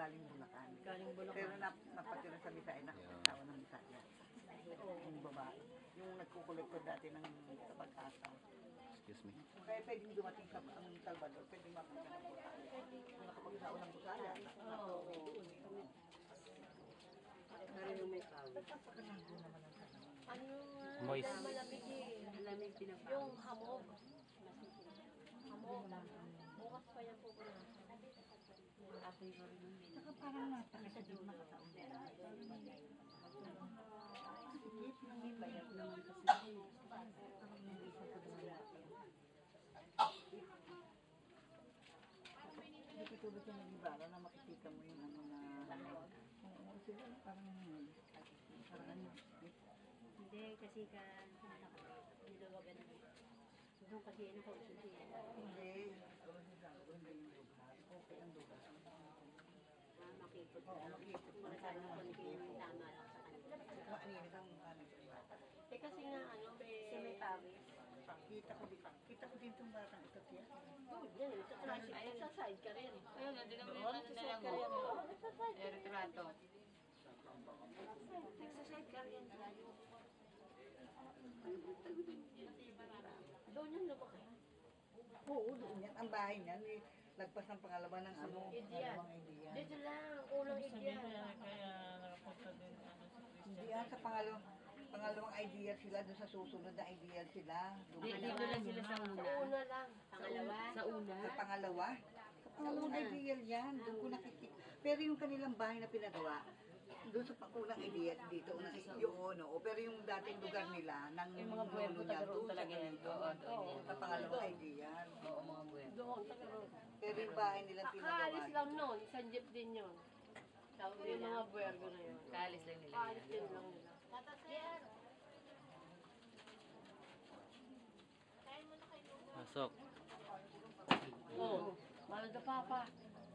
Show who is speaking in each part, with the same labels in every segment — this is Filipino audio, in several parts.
Speaker 1: galing Bulacan.
Speaker 2: Galing Bulacan.
Speaker 1: Pero napatira sa Bisaya, nakapagsawa ng Bisaya. Yung babae. Yung nagkukolektor dati ng Pag-asa.
Speaker 3: Excuse me.
Speaker 1: Kaya pwedeng dumating sa ang Salvador, pwedeng mapunta ng Busaya. Kung nakapagsawa ng Busaya,
Speaker 2: Oo. Meron yung may pawis.
Speaker 4: Ano yung
Speaker 3: Moist.
Speaker 4: malamig eh.
Speaker 2: Malamig pinapawis.
Speaker 4: Yung hamog. Hamog. Bukas pa yan pupunan.
Speaker 2: Apoy ko rin yung
Speaker 1: saka parang nasa doon nakataon.
Speaker 2: Sikip ng may bayag naman kasi.
Speaker 1: Hindi katulad yung nag-ibara na makikita mo yung mga oo, sila parang ano.
Speaker 2: Hindi, kasi ka nilawagan na. Doon kasi ano ko siya.
Speaker 1: Hindi. Okay ang lugar.
Speaker 2: Makikot
Speaker 1: Oo,
Speaker 2: na.
Speaker 1: makikot.
Speaker 2: Masyado ko yung tama lang sa kanila.
Speaker 1: Maaninig ang
Speaker 4: Eh kasi nga ano,
Speaker 2: Kasi may pawis.
Speaker 1: kita ko din itong batang ito siya.
Speaker 4: yan, sa side ka rin.
Speaker 5: Ayun, hindi naman yung ano na lang mo. Retrato.
Speaker 4: Nagsaside ka rin. Doon yung lumaki.
Speaker 1: Oo, doon yan. Ang bahay niyan, lagpas ng pangalawa ng ano,
Speaker 4: Ideal.
Speaker 1: pangalawang idea.
Speaker 4: Dito lang, unang ideal.
Speaker 5: Kaya nakapunta din ano sa
Speaker 1: Hindi yan, sa pangalawang idea sila, doon sa susunod na idea sila. Doon
Speaker 2: Dito lang sila sa
Speaker 4: Sa
Speaker 2: una.
Speaker 4: una lang.
Speaker 2: Pangalawa. Sa una.
Speaker 1: Sa pangalawa? Sa pangalawang idea yan, doon ko nakikita. Pero yung kanilang bahay na pinagawa, doon sa unang idea dito, yun, oo. Pero yung dating lugar nila, ng
Speaker 5: Yung mga buwelo
Speaker 1: niya,
Speaker 5: taga roon
Speaker 1: doon sa
Speaker 5: talaga yan.
Speaker 1: ganito.
Speaker 5: Oo, doon yan.
Speaker 1: Sa pangalawang idea.
Speaker 5: Oo, mga buwan.
Speaker 4: Doon, tagaroon.
Speaker 1: Pero yung bahay nilang pinagawa.
Speaker 4: Kaalis lang nun, isang jeep din yun. Yung mga buwergo na yun.
Speaker 5: Kaalis lang nila.
Speaker 4: Kaalis din lang nila.
Speaker 3: Pasok.
Speaker 4: Oo. Mahal na papa.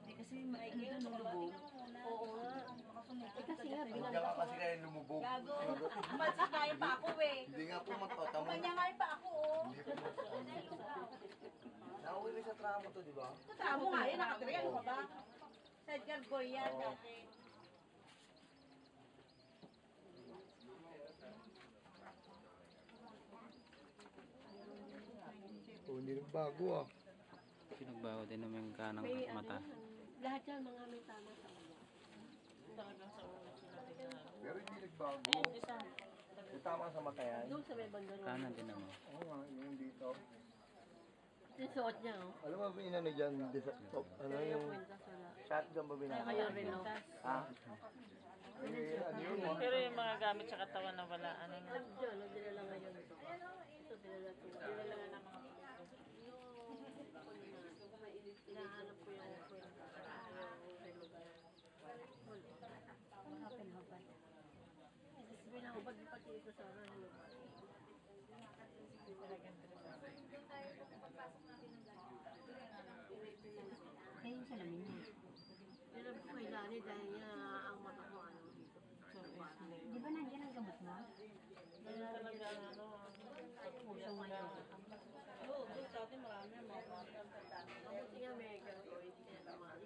Speaker 5: Hindi kasi maigil nung lubog.
Speaker 4: Oo nga. Eh kasi nga,
Speaker 6: Kaya
Speaker 4: binangga ko.
Speaker 6: kasi kaya lumubog.
Speaker 7: Masikain pa ako eh.
Speaker 6: Hindi nga po magtatamo.
Speaker 7: Manyangal pa ako oh.
Speaker 6: Hindi po. Nauwi rin sa tramo to, di ba?
Speaker 7: Kasama nga yan, nakatira yan pa ba? Sa Edgar Boy yan
Speaker 6: Oo.
Speaker 7: dati.
Speaker 6: Oo, hindi nagbago ah.
Speaker 3: Pinagbago din naman yung kanang
Speaker 4: May ano
Speaker 3: mata.
Speaker 4: yan. Lahat yan, mga may tama sa ulo.
Speaker 5: Talagang sa una sila tingnan.
Speaker 6: Pero hindi nagbago.
Speaker 5: Ayun, isa.
Speaker 6: Yung tama sa mata yan.
Speaker 4: Doon sa may banda
Speaker 3: Kanan din naman.
Speaker 6: Oo nga, yung dito.
Speaker 4: Yung suot niya, oh.
Speaker 6: Alam mo ba inano dyan? Ano yung
Speaker 4: Kwenta sa la.
Speaker 6: shotgun ba binaka?
Speaker 4: Kaya rin, oh.
Speaker 6: Ha? Eh, ano yun ah?
Speaker 5: Pero yung mga gamit sa katawan na wala, ano na.
Speaker 4: Diyan, nagdala ngayon ito. Ito, dinala ko. Dinala nga ng mga hinahanap ko yung kwenta sa lugar. Mga pinahubad. Pinahubad din pati ito sa ano.
Speaker 2: Kaya yung salamin niya.
Speaker 4: Pero po kay Lani dahil niya ang mata ko ano dito.
Speaker 2: Di ba nandiyan ang gamot mo?
Speaker 5: Ganun talaga, ano,
Speaker 4: Puso ngayon.
Speaker 5: Oo, doon sa atin marami ang mga
Speaker 4: Mabuti nga may gagawin kaya naman.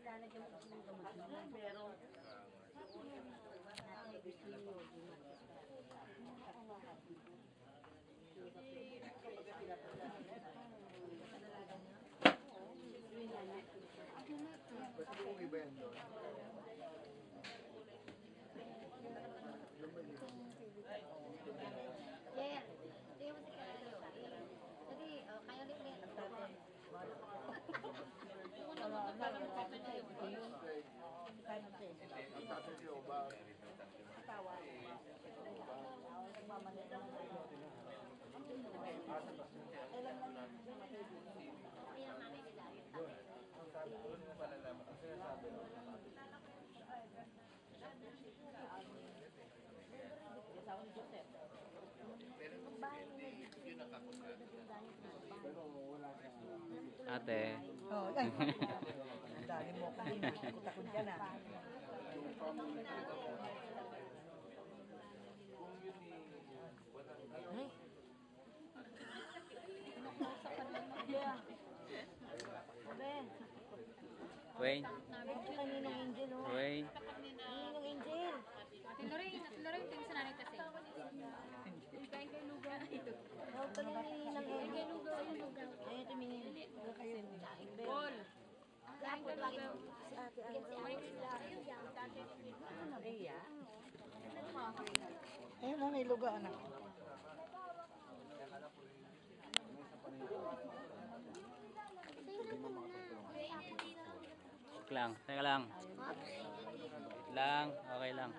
Speaker 2: Lalagyan mo kasi ng gamot mo.
Speaker 4: Pero
Speaker 2: Dati gusto niyo yung
Speaker 6: Basta kung iba yan doon.
Speaker 2: Yeah, tingnan mo si Carlo. Jadi, kaya ulit niya.
Speaker 6: Ang tatay ko ba?
Speaker 3: Ate.
Speaker 1: Oo, ay. Ang dali mo ko din. Takot dyan ah.
Speaker 4: Ben,
Speaker 3: Wayne.
Speaker 2: Kaninang angel, oh.
Speaker 3: Wayne.
Speaker 2: Kaninang angel.
Speaker 4: Ate Lorraine, ito yung sananay kasi.
Speaker 2: Oh, kaninang angel. Ay, ito minin.
Speaker 4: Paul.
Speaker 2: Kapot lagi si ate
Speaker 1: Ayun na, may luga, anak.
Speaker 3: Teka lang. Lang, okay lang.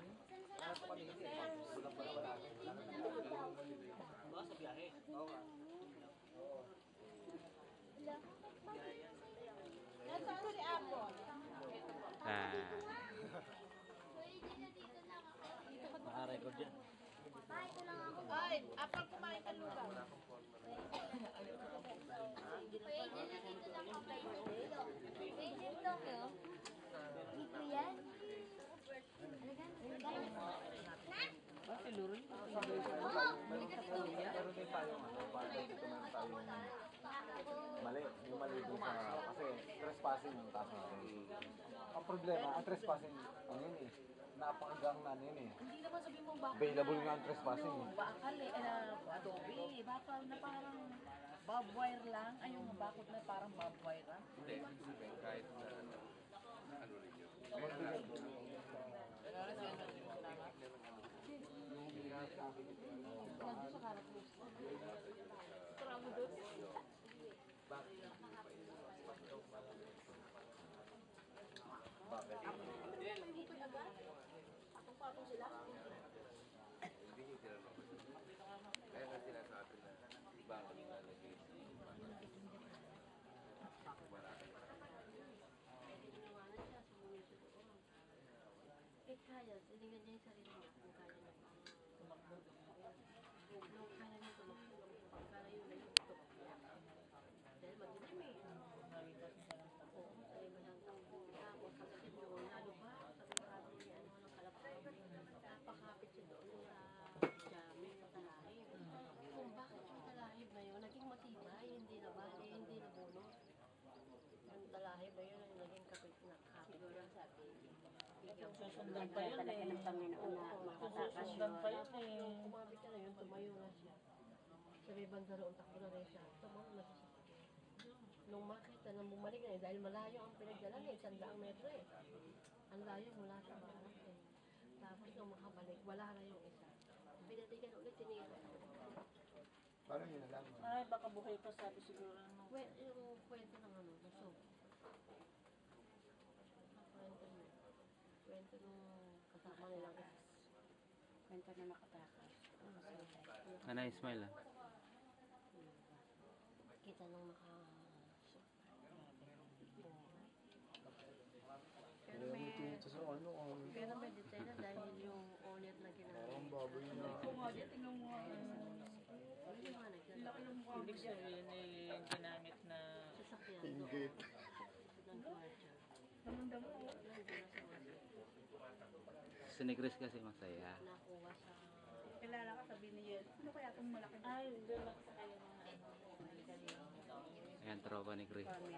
Speaker 3: Ah. Naka-record yan.
Speaker 7: Ay, apal kumain ka lugar.
Speaker 6: Mali, yung mali dun sa, kasi trespassing yung kaso natin. Ang problema, ang trespassing, ano yun eh, napakagang na ano yun eh.
Speaker 7: Hindi naman sabi mo bakal.
Speaker 6: Available nga ang trespassing eh.
Speaker 7: Bakal eh, adobe. Bakal na parang bob wire lang. Ay, yung bakod na parang bob wire lang.
Speaker 4: Eh, kaya. Tinignan niya yung sarili niya kung kaya niya. Kung kaya niya tumakbo. Kaya yun na yun. Dahil mag-inim eh. Oo, sabi mo lang takbo. Tapos pagdating doon, lalo ba? Sabi niya, ano ng kalapag. Napakapit siya doon sa jamming sa talahib. Kung bakit yung talahib na yun, naging matibay, hindi na bali, hindi na bunot. Yung talahib na yun, naging kapit na kapit ko lang sabi.
Speaker 2: Susundan pa yun eh. Ng Panginoon na makatakas
Speaker 7: Susundan pa yun
Speaker 4: Nung
Speaker 7: eh.
Speaker 4: kumapit ka na yun, tumayo na siya. Sa may banda roon, takbo na rin siya. Tumayo na siya. Nung makita na bumalik na eh, dahil malayo ang pinagdala niya, 100 metro eh. Ang layo mula sa barak eh. Tapos nung makabalik, wala na yung isa. Pinatigan ulit, tinigil.
Speaker 6: Paano nyo nalaman?
Speaker 7: Ay, baka buhay pa sabi siguro. Ano.
Speaker 4: Yung kwento ng ano, busog. Kwento nung kasama nilang isa.
Speaker 2: Kwento na nakatakas.
Speaker 3: Ano, smile ah.
Speaker 4: Kita nung
Speaker 6: Kaya mo ito sa ano,
Speaker 4: pero may detail na dahil yung owner na ginamit.
Speaker 6: parang baboy na.
Speaker 4: Yung mga naglalaki.
Speaker 7: Ibig sabihin eh, ginamit na
Speaker 4: Sasakyan.
Speaker 6: Inggit.
Speaker 4: Ng commercial. Nandun na sa
Speaker 3: Si ni Chris kasi masaya.
Speaker 4: nakuha sa
Speaker 7: kilala ka sabi niya. Ano kaya itong malaki? Ay, doon lang sa kayo mga ano.
Speaker 3: Ayan, tropa ni Chris.
Speaker 7: Pamela